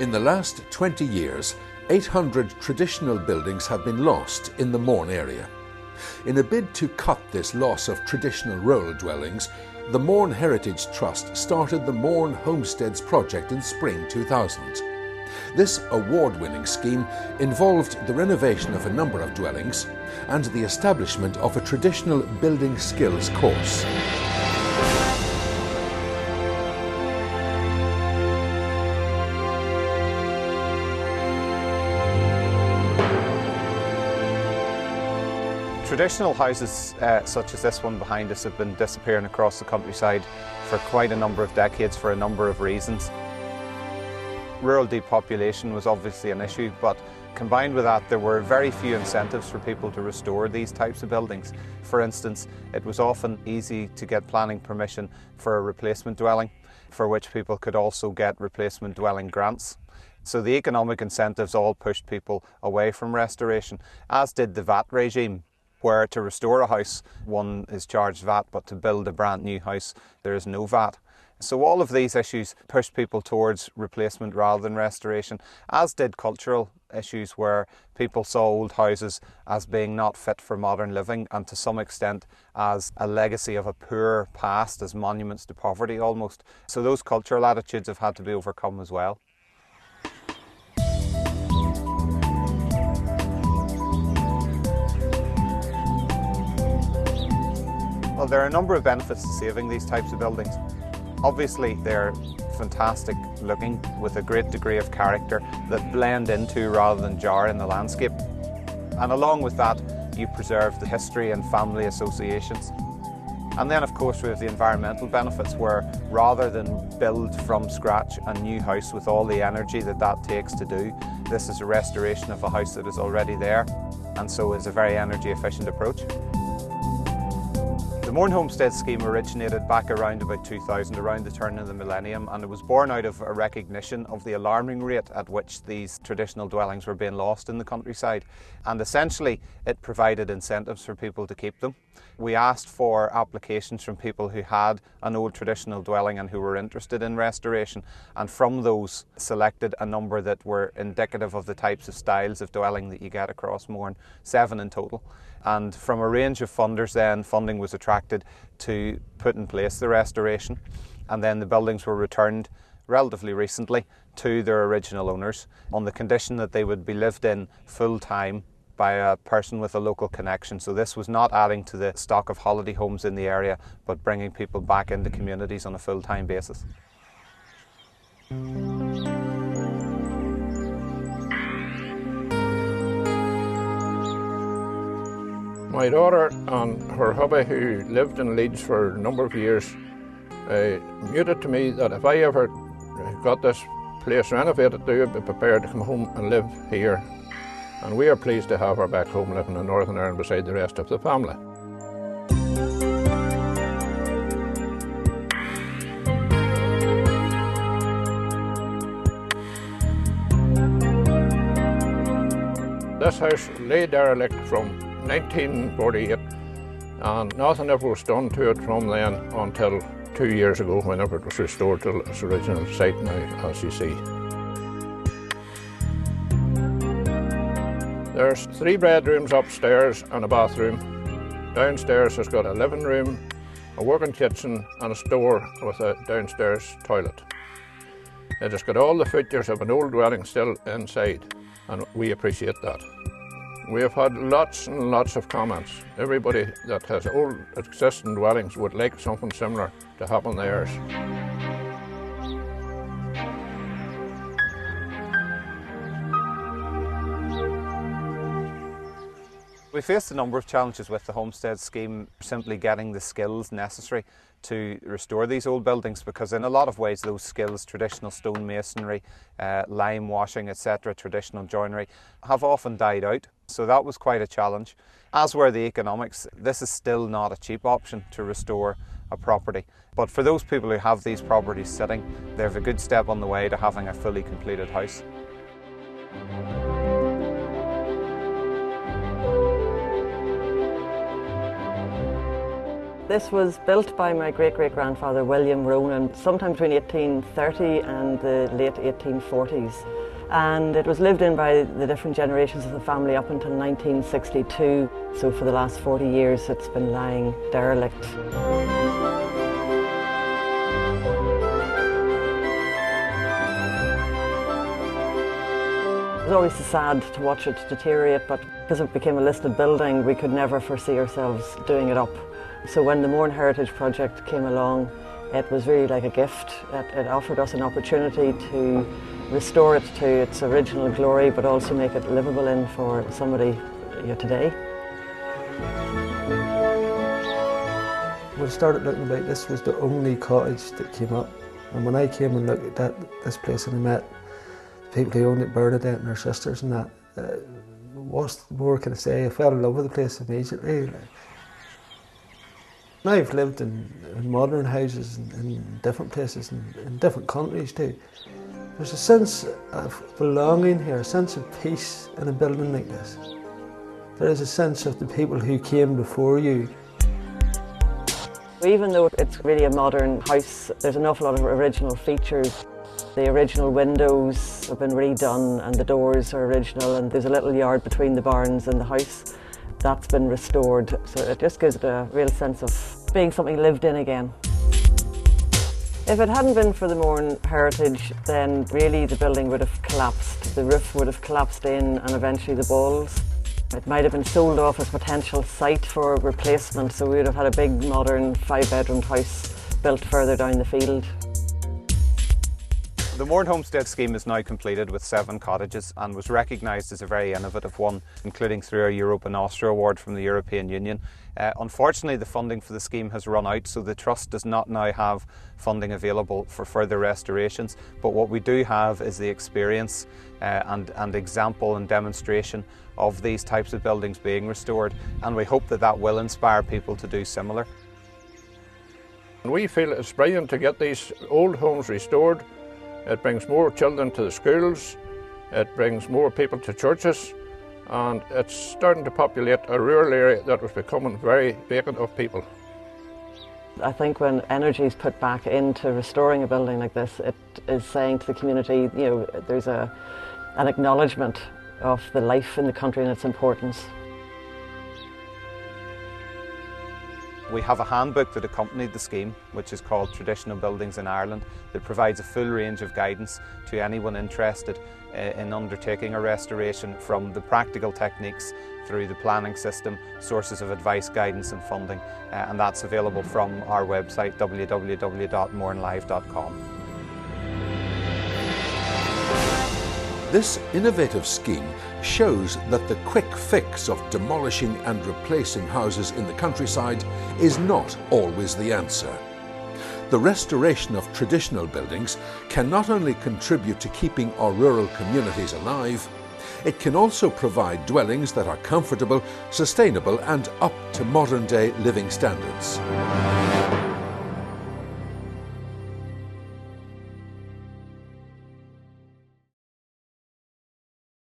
In the last 20 years, 800 traditional buildings have been lost in the Mourne area. In a bid to cut this loss of traditional rural dwellings, the Mourne Heritage Trust started the Mourne Homesteads project in spring 2000. This award-winning scheme involved the renovation of a number of dwellings and the establishment of a traditional building skills course. Traditional houses such as this one behind us have been disappearing across the countryside for quite a number of decades for a number of reasons. Rural depopulation was obviously an issue, but combined with that there were very few incentives for people to restore these types of buildings. For instance, it was often easy to get planning permission for a replacement dwelling, for which people could also get replacement dwelling grants. So the economic incentives all pushed people away from restoration, as did the VAT regime, where to restore a house one is charged VAT, but to build a brand new house there is no VAT. So all of these issues pushed people towards replacement rather than restoration, as did cultural issues where people saw old houses as being not fit for modern living and to some extent as a legacy of a poor past, as monuments to poverty almost. So those cultural attitudes have had to be overcome as well. Well, there are a number of benefits to saving these types of buildings. Obviously, they're fantastic looking with a great degree of character that blend into rather than jar in the landscape. And along with that, you preserve the history and family associations. And then, of course, we have the environmental benefits where rather than build from scratch a new house with all the energy that takes to do, this is a restoration of a house that is already there, and so is a very energy efficient approach. The Mourne Homestead scheme originated back around about 2000, around the turn of the millennium, and it was born out of a recognition of the alarming rate at which these traditional dwellings were being lost in the countryside. And essentially it provided incentives for people to keep them. We asked for applications from people who had an old traditional dwelling and who were interested in restoration, and from those selected a number that were indicative of the types of styles of dwelling that you get across Mourne, 7 in total. And from a range of funders then, funding was attracted to put in place the restoration, and then the buildings were returned relatively recently to their original owners on the condition that they would be lived in full time by a person with a local connection. So this was not adding to the stock of holiday homes in the area, but bringing people back into communities on a full-time basis. My daughter and her hubby, who lived in Leeds for a number of years, made it to me that if I ever got this place renovated, they would be prepared to come home and live here. And we are pleased to have her back home living in Northern Ireland beside the rest of the family. This house lay derelict from 1948, and nothing ever was done to it from then until 2 years ago, whenever it was restored to its original site now, as you see. There's 3 bedrooms upstairs and a bathroom. Downstairs has got a living room, a working kitchen and a store with a downstairs toilet. It has got all the features of an old dwelling still inside, and we appreciate that. We have had lots and lots of comments. Everybody that has old existing dwellings would like something similar to happen theirs. We faced a number of challenges with the homestead scheme, simply getting the skills necessary to restore these old buildings, because in a lot of ways those skills, traditional stone masonry, lime washing, etc., traditional joinery, have often died out. So that was quite a challenge. As were the economics. This is still not a cheap option to restore a property. But for those people who have these properties sitting, they're a good step on the way to having a fully completed house. This was built by my great-great-grandfather William Ronan sometime between 1830 and the late 1840s. And it was lived in by the different generations of the family up until 1962. So for the last 40 years it's been lying derelict. It was always sad to watch it deteriorate, but because it became a listed building, we could never foresee ourselves doing it up. So when the Mourne Heritage Project came along, it was really like a gift. It offered us an opportunity to restore it to its original glory, but also make it livable in for somebody today. When I started looking about, this was the only cottage that came up. And when I came and looked at this place and I met the people who owned it, Bernadette and her sisters and that, what more can I say? I fell in love with the place immediately. I've lived in modern houses in different places and in different countries too. There's a sense of belonging here, a sense of peace in a building like this. There is a sense of the people who came before you. Even though it's really a modern house, there's an awful lot of original features. The original windows have been redone and the doors are original, and there's a little yard between the barns and the house. That's been restored, so it just gives it a real sense of being something lived in again. If it hadn't been for the Mourne heritage, then really the building would have collapsed. The roof would have collapsed in and eventually the walls. It might have been sold off as a potential site for replacement, so we would have had a big modern 5-bedroomed house built further down the field. The Mourne Homestead scheme is now completed with 7 cottages and was recognised as a very innovative one, including through a Europe and Austria award from the European Union. Unfortunately, the funding for the scheme has run out, so the Trust does not now have funding available for further restorations. But what we do have is the experience and example and demonstration of these types of buildings being restored, and we hope that that will inspire people to do similar. We feel it's brilliant to get these old homes restored. It brings more children to the schools, it brings more people to churches, and it's starting to populate a rural area that was becoming very vacant of people. I think when energy is put back into restoring a building like this, it is saying to the community, there's an acknowledgement of the life in the country and its importance. We have a handbook that accompanied the scheme, which is called Traditional Buildings in Ireland, that provides a full range of guidance to anyone interested in undertaking a restoration, from the practical techniques through the planning system, sources of advice, guidance and funding, and that's available from our website www.mournelive.com. This innovative scheme shows that the quick fix of demolishing and replacing houses in the countryside is not always the answer. The restoration of traditional buildings can not only contribute to keeping our rural communities alive, it can also provide dwellings that are comfortable, sustainable and up to modern-day living standards.